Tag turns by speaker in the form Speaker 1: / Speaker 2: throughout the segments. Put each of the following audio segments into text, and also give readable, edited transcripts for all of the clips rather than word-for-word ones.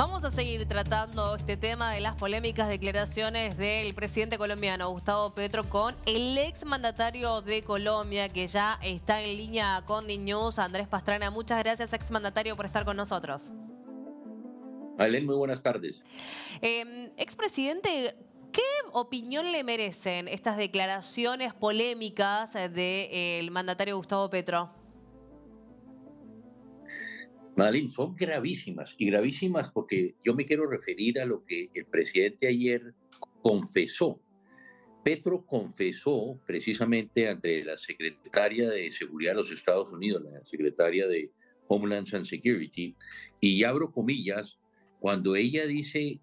Speaker 1: Vamos a seguir tratando este tema de las polémicas declaraciones del presidente colombiano Gustavo Petro con el exmandatario de Colombia, que ya está en línea con DNews, Andrés Pastrana. Muchas gracias, exmandatario, por estar con nosotros.
Speaker 2: Alén, muy buenas tardes.
Speaker 1: Expresidente, ¿qué opinión le merecen estas declaraciones polémicas del mandatario Gustavo Petro?
Speaker 2: Madalín, son gravísimas y gravísimas porque yo me quiero referir a lo que el presidente ayer confesó. Petro confesó precisamente ante la secretaria de Seguridad de los Estados Unidos, la secretaria de Homeland and Security, y abro comillas, cuando ella dice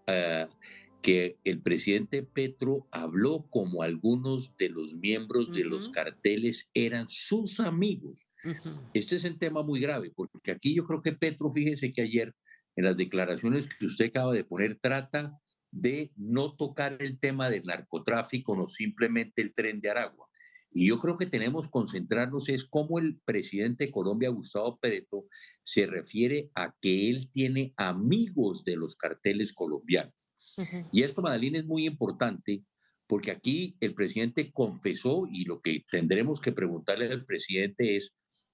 Speaker 2: ah, que el presidente Petro habló como algunos de los miembros de los
Speaker 1: Ujú,
Speaker 2: carteles eran sus amigos.
Speaker 1: ujú.
Speaker 2: Este es un tema muy grave, porque aquí yo creo que Petro, fíjese que ayer en las declaraciones que usted acaba de poner, trata de no tocar el tema del narcotráfico, no simplemente el Tren de Aragua. Y yo creo que tenemos que concentrarnos es cómo el presidente de Colombia, Gustavo Petro, se refiere a que él tiene amigos de los carteles colombianos.
Speaker 1: Ujú.
Speaker 2: Y esto, Madalena, es muy importante porque aquí el presidente confesó y lo que tendremos que preguntarle al presidente es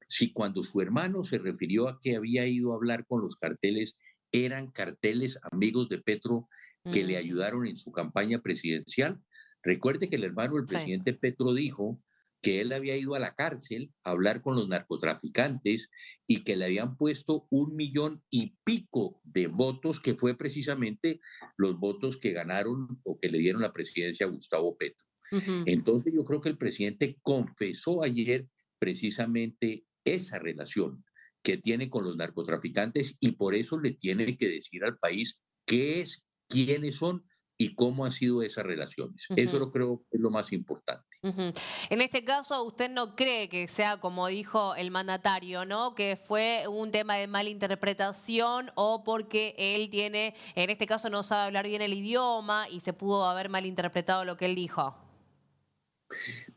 Speaker 2: si cuando su hermano se refirió a que había ido a hablar con los carteles, eran carteles amigos de Petro que le
Speaker 1: Mm,
Speaker 2: ayudaron en su campaña presidencial. Recuerde que el hermano del
Speaker 1: sí.
Speaker 2: presidente Petro dijo que él había ido a la cárcel a hablar con los narcotraficantes y que le habían puesto 1,000,000 y pico de votos, que fue precisamente los votos que ganaron o que le dieron la presidencia a Gustavo Petro.
Speaker 1: Ujú.
Speaker 2: Entonces yo creo que el presidente confesó ayer precisamente esa relación que tiene con los narcotraficantes y por eso le tiene que decir al país qué es, quiénes son y cómo han sido esas relaciones. Eso
Speaker 1: Ujú.
Speaker 2: lo creo que es lo más importante.
Speaker 1: Ujú. En este caso, usted no cree que sea como dijo el mandatario, ¿no? Que fue un tema de malinterpretación o porque él tiene, en este caso no sabe hablar bien el idioma y se pudo haber malinterpretado lo que él dijo.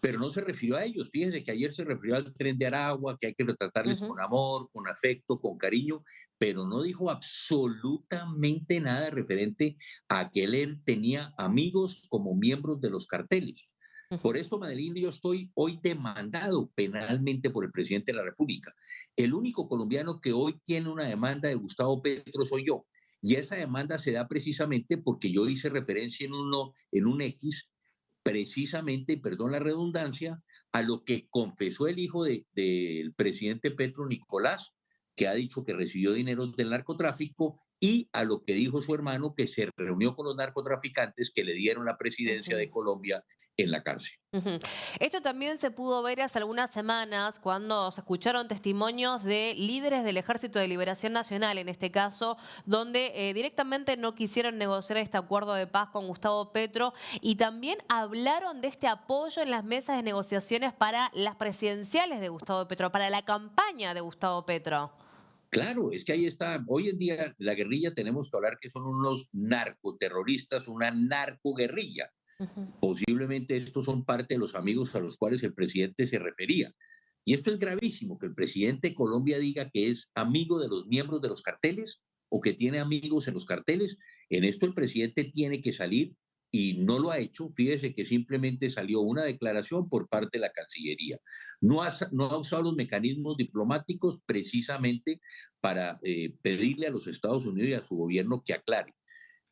Speaker 2: Pero no se refirió a ellos. Fíjense que ayer se refirió al Tren de Aragua, que hay que tratarles
Speaker 1: Ujú,
Speaker 2: con amor, con afecto, con cariño, pero no dijo absolutamente nada referente a que él tenía amigos como miembros de los carteles. Por
Speaker 1: ujú.
Speaker 2: esto, Madeline, yo estoy hoy demandado penalmente por el presidente de la República. El único colombiano que hoy tiene una demanda de Gustavo Petro soy yo. Y esa demanda se da precisamente porque yo hice referencia en un X precisamente, y perdón la redundancia, a lo que confesó el hijo del presidente Petro, Nicolás, que ha dicho que recibió dinero del narcotráfico, y a lo que dijo su hermano, que se reunió con los narcotraficantes que le dieron la presidencia
Speaker 1: Ujú.
Speaker 2: de Colombia en la cárcel.
Speaker 1: Ujú. Esto también se pudo ver hace algunas semanas cuando se escucharon testimonios de líderes del Ejército de Liberación Nacional, en este caso, donde directamente no quisieron negociar este acuerdo de paz con Gustavo Petro y también hablaron de este apoyo en las mesas de negociaciones para las presidenciales de Gustavo Petro, para la campaña de Gustavo Petro.
Speaker 2: Claro, es que ahí está. Hoy en día la guerrilla tenemos que hablar que son unos narcoterroristas, una narcoguerrilla.
Speaker 1: Ujú,
Speaker 2: Posiblemente estos son parte de los amigos a los cuales el presidente se refería. Y esto es gravísimo, que el presidente de Colombia diga que es amigo de los miembros de los carteles o que tiene amigos en los carteles. En esto el presidente tiene que salir y no lo ha hecho. Fíjese que simplemente salió una declaración por parte de la Cancillería. No ha usado los mecanismos diplomáticos precisamente para pedirle a los Estados Unidos y a su gobierno que aclare.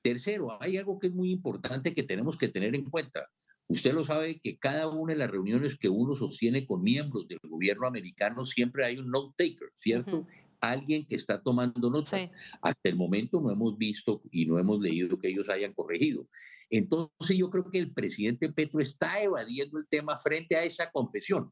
Speaker 2: Tercero, hay algo que es muy importante que tenemos que tener en cuenta. Usted lo sabe que cada una de las reuniones que uno sostiene con miembros del gobierno americano siempre hay un note taker,
Speaker 1: ujú.
Speaker 2: ¿cierto? Alguien que está tomando notas.
Speaker 1: Sí.
Speaker 2: Hasta el momento no hemos visto y no hemos leído que ellos hayan corregido. Entonces yo creo que el presidente Petro está evadiendo el tema frente a esa confesión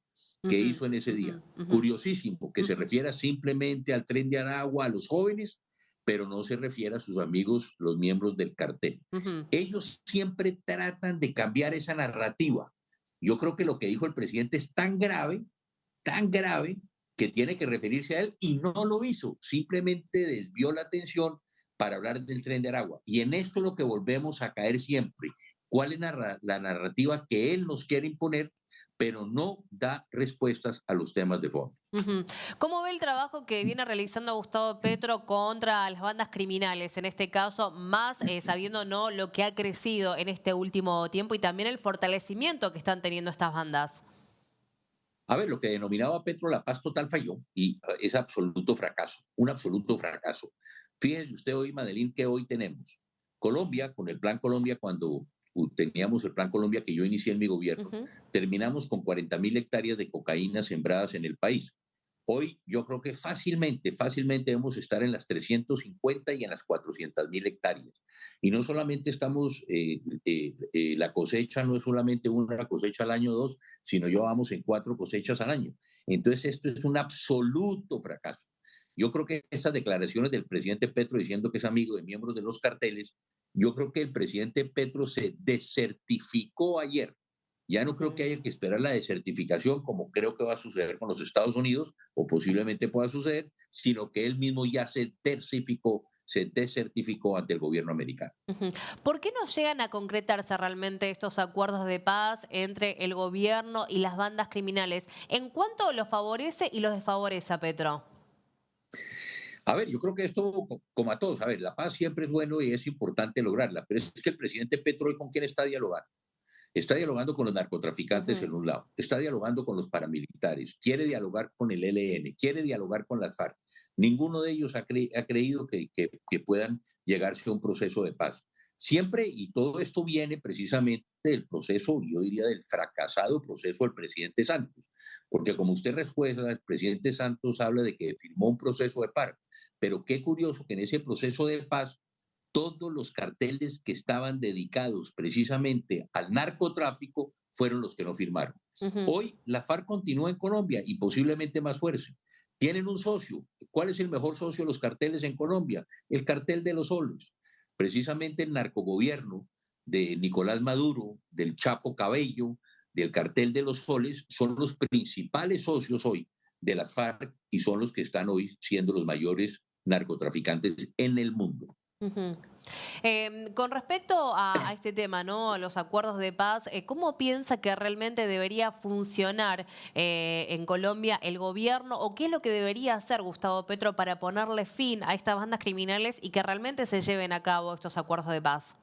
Speaker 2: que
Speaker 1: Ujú,
Speaker 2: hizo en ese
Speaker 1: ujú,
Speaker 2: día.
Speaker 1: ujú,
Speaker 2: Curiosísimo que se
Speaker 1: ujú,
Speaker 2: refiera simplemente al Tren de Aragua, a los jóvenes, pero no se refiere a sus amigos, los miembros del cartel.
Speaker 1: ujú.
Speaker 2: Ellos siempre tratan de cambiar esa narrativa. Yo creo que lo que dijo el presidente es tan grave, que tiene que referirse a él y no lo hizo, simplemente desvió la atención para hablar del Tren de Aragua. Y en esto es lo que volvemos a caer siempre. ¿Cuál es la narrativa que él nos quiere imponer pero no da respuestas a los temas de fondo.
Speaker 1: Ujú. ¿Cómo ve el trabajo que viene realizando Gustavo Petro contra las bandas criminales? En este caso, más sabiendo no lo que ha crecido en este último tiempo y también el fortalecimiento que están teniendo estas bandas.
Speaker 2: A ver, lo que denominaba Petro la paz total falló y es absoluto fracaso, un absoluto fracaso. Fíjese usted hoy, Madeline, que hoy tenemos Colombia, con el Plan Colombia, cuando teníamos el Plan Colombia que yo inicié en mi gobierno,
Speaker 1: Ujú.
Speaker 2: terminamos con 40.000 hectáreas de cocaína sembradas en el país. Hoy yo creo que fácilmente debemos estar en las 350 y en las 400.000 hectáreas. Y no solamente estamos, la cosecha no es solamente una cosecha al año o dos, sino ya vamos en 4 cosechas al año. Entonces esto es un absoluto fracaso. Yo creo que esas declaraciones del presidente Petro diciendo que es amigo de miembros de los carteles, yo creo que el presidente Petro se desertificó ayer. Ya no creo que haya que esperar la desertificación, como creo que va a suceder con los Estados Unidos, o posiblemente pueda suceder, sino que él mismo ya se desertificó ante el gobierno americano.
Speaker 1: Ujú. ¿Por qué no llegan a concretarse realmente estos acuerdos de paz entre el gobierno y las bandas criminales? ¿En cuánto los favorece y los desfavorece a Petro?
Speaker 2: A ver, yo creo que esto, como a todos, a ver, la paz siempre es bueno y es importante lograrla, pero es que el presidente Petro hoy con quién está dialogando. Está dialogando con los narcotraficantes
Speaker 1: Ujú.
Speaker 2: en un lado, está dialogando con los paramilitares, quiere dialogar con el ELN, quiere dialogar con las FARC. Ninguno de ellos ha creído que puedan llegarse a un proceso de paz. Siempre, y todo esto viene precisamente del proceso, yo diría del fracasado proceso del presidente Santos, porque como usted recuerda, el presidente Santos habla de que firmó un proceso de paz, pero qué curioso que en ese proceso de paz todos los carteles que estaban dedicados precisamente al narcotráfico fueron los que no firmaron.
Speaker 1: Ujú.
Speaker 2: Hoy la FARC continúa en Colombia y posiblemente más fuerza. Tienen un socio. ¿Cuál es el mejor socio de los carteles en Colombia? El cartel de los soles. Precisamente el narcogobierno de Nicolás Maduro, del Chapo Cabello, del cartel de los soles, son los principales socios hoy de las FARC y son los que están hoy siendo los mayores narcotraficantes en el mundo.
Speaker 1: Ujú. Con respecto a este tema, ¿no? A los acuerdos de paz, ¿cómo piensa que realmente debería funcionar en Colombia el gobierno o qué es lo que debería hacer Gustavo Petro para ponerle fin a estas bandas criminales y que realmente se lleven a cabo estos acuerdos de paz?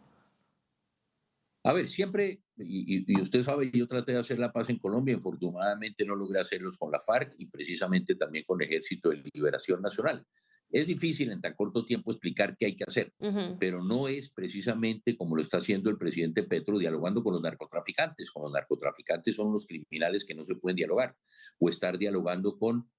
Speaker 2: A ver, siempre, y usted sabe, yo traté de hacer la paz en Colombia, infortunadamente no logré hacerlos con la FARC y precisamente también con el Ejército de Liberación Nacional. Es difícil en tan corto tiempo explicar qué hay que hacer,
Speaker 1: Ujú.
Speaker 2: pero no es precisamente como lo está haciendo el presidente Petro dialogando con los narcotraficantes. Con los narcotraficantes son los criminales que no se pueden dialogar, o estar dialogando con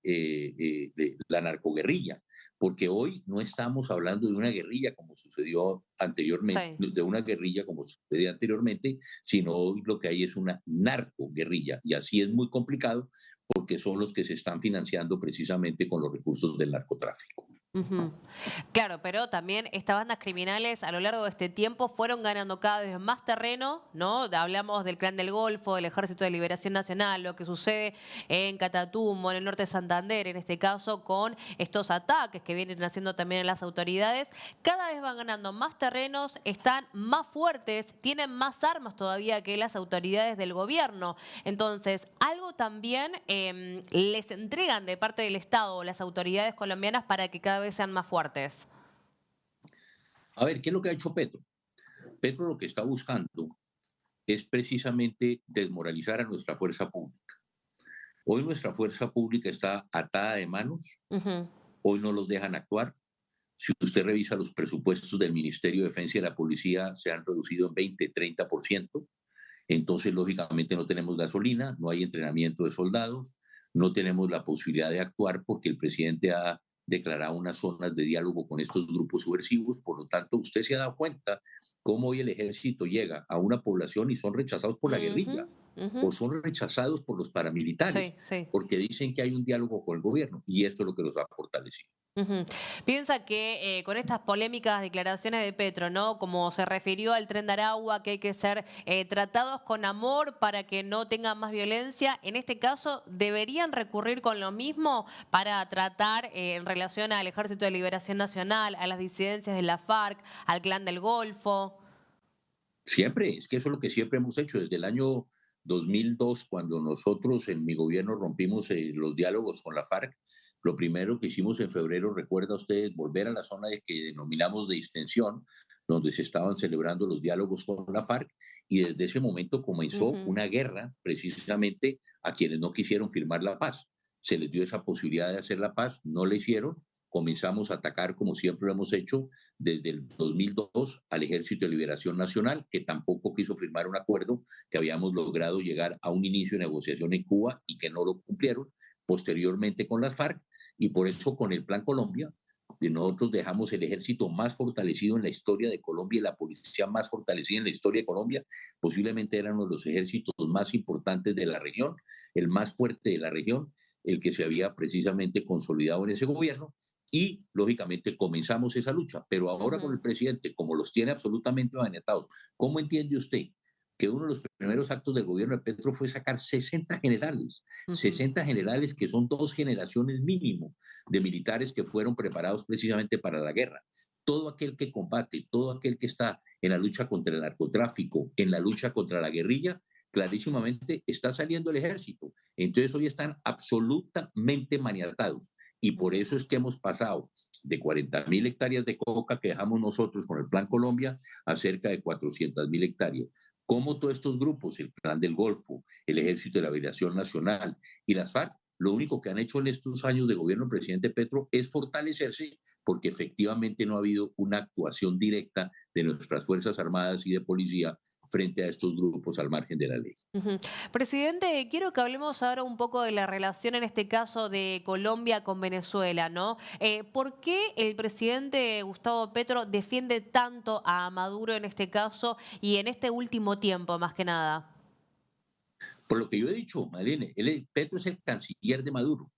Speaker 2: la narcoguerrilla, porque hoy no estamos hablando de una guerrilla como sucedió anteriormente,
Speaker 1: Sí.
Speaker 2: de una guerrilla como sucedía anteriormente, sino hoy lo que hay es una narcoguerrilla y así es muy complicado porque son los que se están financiando precisamente con los recursos del narcotráfico.
Speaker 1: Ujú. Claro, pero también estas bandas criminales a lo largo de este tiempo fueron ganando cada vez más terreno, ¿no? Hablamos del Clan del Golfo, del Ejército de Liberación Nacional, lo que sucede en Catatumbo, en el norte de Santander, en este caso, con estos ataques que vienen haciendo también las autoridades. Cada vez van ganando más terrenos, están más fuertes, tienen más armas todavía que las autoridades del gobierno. Entonces, algo también les entregan de parte del Estado o las autoridades colombianas para que cada vez sean más fuertes.
Speaker 2: A ver, ¿qué es lo que ha hecho Petro? Petro lo que está buscando es precisamente desmoralizar a nuestra fuerza pública. Hoy nuestra fuerza pública está atada de manos,
Speaker 1: Ujú.
Speaker 2: hoy no los dejan actuar. Si usted revisa los presupuestos del Ministerio de Defensa y de la Policía, se han reducido en 20-30%. Entonces, lógicamente, no tenemos gasolina, no hay entrenamiento de soldados, no tenemos la posibilidad de actuar porque el presidente ha declarado unas zonas de diálogo con estos grupos subversivos. Por lo tanto, usted se ha dado cuenta cómo hoy el ejército llega a una población y son rechazados por la
Speaker 1: Ujú,
Speaker 2: guerrilla
Speaker 1: ujú.
Speaker 2: o son rechazados por los paramilitares
Speaker 1: Sí, sí.
Speaker 2: porque dicen que hay un diálogo con el gobierno y esto es lo que los ha fortalecido.
Speaker 1: Ujú. Piensa que con estas polémicas declaraciones de Petro, ¿no? Como se refirió al Tren de Aragua, que hay que ser tratados con amor para que no tengan más violencia, en este caso, ¿deberían recurrir con lo mismo para tratar en relación al Ejército de Liberación Nacional, a las disidencias de la FARC, al Clan del Golfo?
Speaker 2: Siempre, es que eso es lo que siempre hemos hecho desde el año 2002, cuando nosotros en mi gobierno rompimos los diálogos con la FARC, lo primero que hicimos en febrero, recuerda usted, volver a la zona de que denominamos de distensión, donde se estaban celebrando los diálogos con la FARC, y desde ese momento comenzó
Speaker 1: Ujú.
Speaker 2: una guerra precisamente a quienes no quisieron firmar la paz. Se les dio esa posibilidad de hacer la paz, no la hicieron, comenzamos a atacar como siempre lo hemos hecho desde el 2002 al Ejército de Liberación Nacional, que tampoco quiso firmar un acuerdo, que habíamos logrado llegar a un inicio de negociación en Cuba y que no lo cumplieron, posteriormente con las FARC, y por eso con el Plan Colombia, nosotros dejamos el ejército más fortalecido en la historia de Colombia y la policía más fortalecida en la historia de Colombia. Posiblemente eran uno de los ejércitos más importantes de la región, el más fuerte de la región, el que se había precisamente consolidado en ese gobierno. Y, lógicamente, comenzamos esa lucha. Pero ahora con el
Speaker 1: Ujú.
Speaker 2: presidente, como los tiene absolutamente maniatados, ¿cómo entiende usted que uno de los primeros actos del gobierno de Petro fue sacar 60 generales?
Speaker 1: Ujú.
Speaker 2: 60 generales que son 2 generaciones mínimo de militares que fueron preparados precisamente para la guerra. Todo aquel que combate, todo aquel que está en la lucha contra el narcotráfico, en la lucha contra la guerrilla, clarísimamente está saliendo el ejército. Entonces hoy están absolutamente maniatados. Y por eso es que hemos pasado de 40.000 hectáreas de coca que dejamos nosotros con el Plan Colombia a cerca de 400.000 hectáreas. Como todos estos grupos, el Plan del Golfo, el Ejército de la Liberación Nacional y las FARC, lo único que han hecho en estos años de gobierno del presidente Petro es fortalecerse porque efectivamente no ha habido una actuación directa de nuestras Fuerzas Armadas y de policía frente a estos grupos al margen de la ley.
Speaker 1: Ujú. Presidente, quiero que hablemos ahora un poco de la relación, en este caso, de Colombia con Venezuela, ¿no? ¿Por qué el presidente Gustavo Petro defiende tanto a Maduro en este caso y en este último tiempo, más que nada?
Speaker 2: Por lo que yo he dicho, Marlene, Petro es el canciller de Maduro.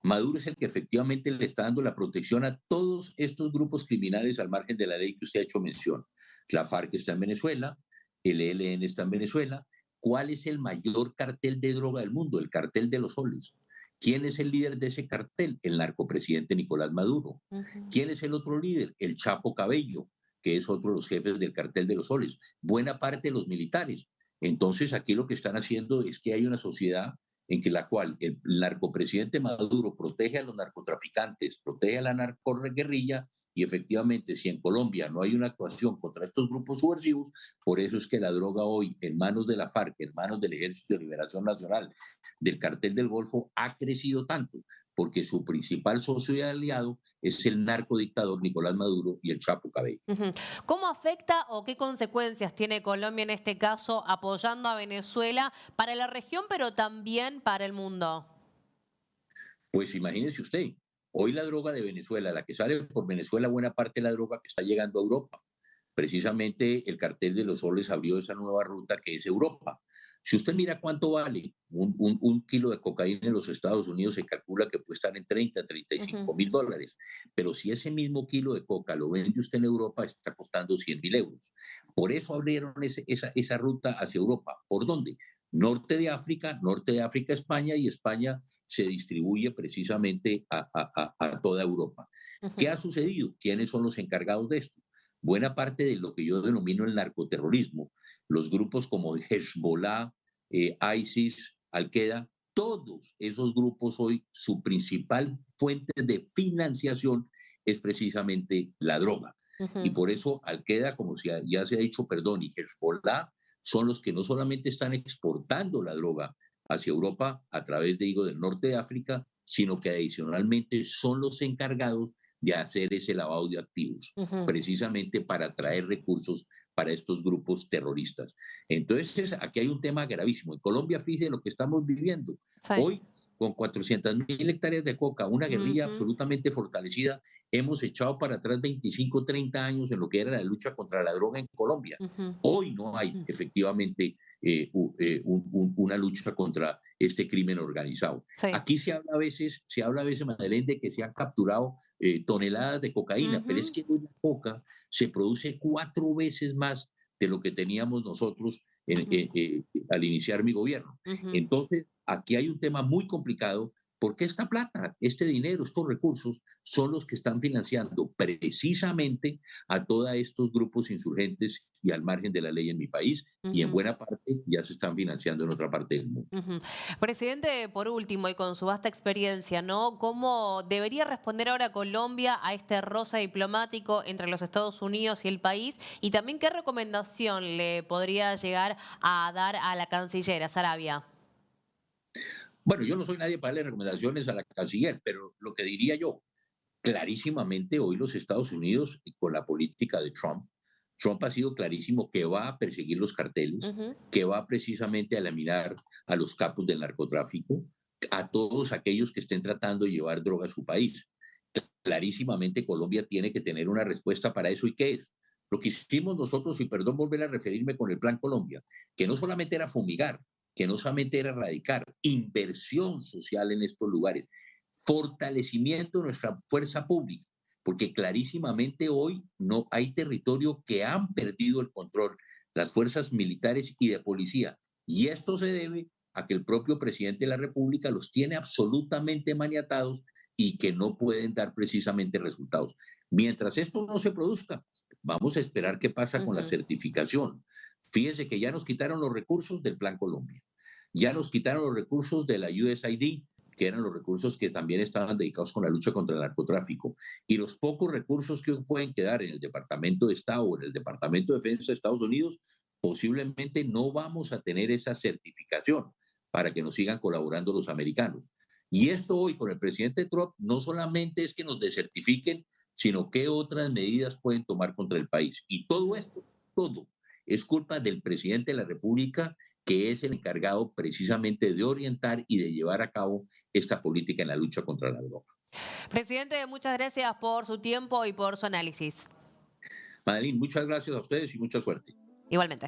Speaker 2: Maduro es el que efectivamente le está dando la protección a todos estos grupos criminales al margen de la ley que usted ha hecho mención. La FARC está en Venezuela, el ELN está en Venezuela. ¿Cuál es el mayor cartel de droga del mundo? El cartel de los soles. ¿Quién es el líder de ese cartel? El narcopresidente Nicolás Maduro.
Speaker 1: Ujú.
Speaker 2: ¿Quién es el otro líder? El Chapo Cabello, que es otro de los jefes del cartel de los soles. Buena parte de los militares. Entonces aquí lo que están haciendo es que hay una sociedad en que la cual el narcopresidente Maduro protege a los narcotraficantes, protege a la narcoguerrilla, y efectivamente si en Colombia no hay una actuación contra estos grupos subversivos, por eso es que la droga hoy en manos de la FARC, en manos del Ejército de Liberación Nacional, del Cartel del Golfo, ha crecido tanto, porque su principal socio y aliado es el narcodictador Nicolás Maduro y el Chapo Cabello.
Speaker 1: Ujú. ¿Cómo afecta o qué consecuencias tiene Colombia en este caso apoyando a Venezuela para la región, pero también para el mundo?
Speaker 2: Pues imagínese usted, hoy la droga de Venezuela, la que sale por Venezuela, buena parte de la droga que está llegando a Europa. Precisamente el cartel de los soles abrió esa nueva ruta que es Europa. Si usted mira cuánto vale un kilo de cocaína en los Estados Unidos, se calcula que puede estar en 30, treinta y
Speaker 1: Ujú.
Speaker 2: cinco mil dólares. Pero si ese mismo kilo de coca lo vende usted en Europa, está costando 100.000 euros. Por eso abrieron esa ruta hacia Europa. ¿Por dónde? Norte de África, España, y España se distribuye precisamente a toda Europa. ¿Qué
Speaker 1: Ujú.
Speaker 2: ha sucedido? ¿Quiénes son los encargados de esto? Buena parte de lo que yo denomino el narcoterrorismo, los grupos como el Hezbollah, ISIS, Al-Qaeda, todos esos grupos hoy, su principal fuente de financiación es precisamente la droga. Y
Speaker 1: Ujú.
Speaker 2: por eso Al-Qaeda, como ya se ha dicho, perdón, y Hezbollah son los que no solamente están exportando la droga hacia Europa a través, digo, del norte de África, sino que adicionalmente son los encargados de hacer ese lavado de activos,
Speaker 1: Ujú.
Speaker 2: precisamente para traer recursos para estos grupos terroristas. Entonces, aquí hay un tema gravísimo. En Colombia, fíjense lo que estamos viviendo.
Speaker 1: Sí.
Speaker 2: Hoy, con 400.000 hectáreas de coca, una guerrilla
Speaker 1: Ujú.
Speaker 2: absolutamente fortalecida, hemos echado para atrás 25, 30 años en lo que era la lucha contra la droga en Colombia.
Speaker 1: Ujú.
Speaker 2: Hoy no hay efectivamente una lucha contra este crimen organizado.
Speaker 1: Sí.
Speaker 2: Aquí se habla a veces, Madeleine, de que se han capturado toneladas de cocaína, pero es
Speaker 1: Ujú.
Speaker 2: que hoy la coca se produce 4 veces más de lo que teníamos nosotros
Speaker 1: Ujú.
Speaker 2: al iniciar mi gobierno.
Speaker 1: Ujú.
Speaker 2: Entonces, aquí hay un tema muy complicado porque esta plata, este dinero, estos recursos son los que están financiando precisamente a todos estos grupos insurgentes y al margen de la ley en mi país, y en
Speaker 1: Ujú.
Speaker 2: buena parte ya se están financiando en otra parte del mundo.
Speaker 1: Ujú. Presidente, por último, y con su vasta experiencia, ¿no? ¿Cómo debería responder ahora Colombia a este roce diplomático entre los Estados Unidos y el país? Y también, ¿qué recomendación le podría llegar a dar a la canciller, a Sarabia?
Speaker 2: Bueno, yo no soy nadie para darle recomendaciones a la canciller, pero lo que diría yo, clarísimamente hoy los Estados Unidos, con la política de Trump, Trump ha sido clarísimo que va a perseguir los carteles,
Speaker 1: Ujú.
Speaker 2: que va precisamente a eliminar a los capos del narcotráfico, a todos aquellos que estén tratando de llevar droga a su país. Clarísimamente Colombia tiene que tener una respuesta para eso. ¿Y qué es? Lo que hicimos nosotros, y perdón volver a referirme con el Plan Colombia, que no solamente era fumigar, que no solamente era erradicar, inversión social en estos lugares, fortalecimiento de nuestra fuerza pública, porque clarísimamente hoy no hay territorio que han perdido el control, las fuerzas militares y de policía. Y esto se debe a que el propio presidente de la República los tiene absolutamente maniatados y que no pueden dar precisamente resultados. Mientras esto no se produzca, vamos a esperar qué pasa con la
Speaker 1: Ujú.
Speaker 2: certificación. Fíjese que ya nos quitaron los recursos del Plan Colombia, ya nos quitaron los recursos de la USAID, que eran los recursos que también estaban dedicados con la lucha contra el narcotráfico. Y los pocos recursos que pueden quedar en el Departamento de Estado o en el Departamento de Defensa de Estados Unidos, posiblemente no vamos a tener esa certificación para que nos sigan colaborando los americanos. Y esto hoy con el presidente Trump no solamente es que nos desertifiquen, sino qué otras medidas pueden tomar contra el país. Y todo esto, todo, es culpa del presidente de la República, que es el encargado precisamente de orientar y de llevar a cabo esta política en la lucha contra la droga.
Speaker 1: Presidente, muchas gracias por su tiempo y por su análisis.
Speaker 2: Madeline, muchas gracias a ustedes y mucha suerte.
Speaker 1: Igualmente.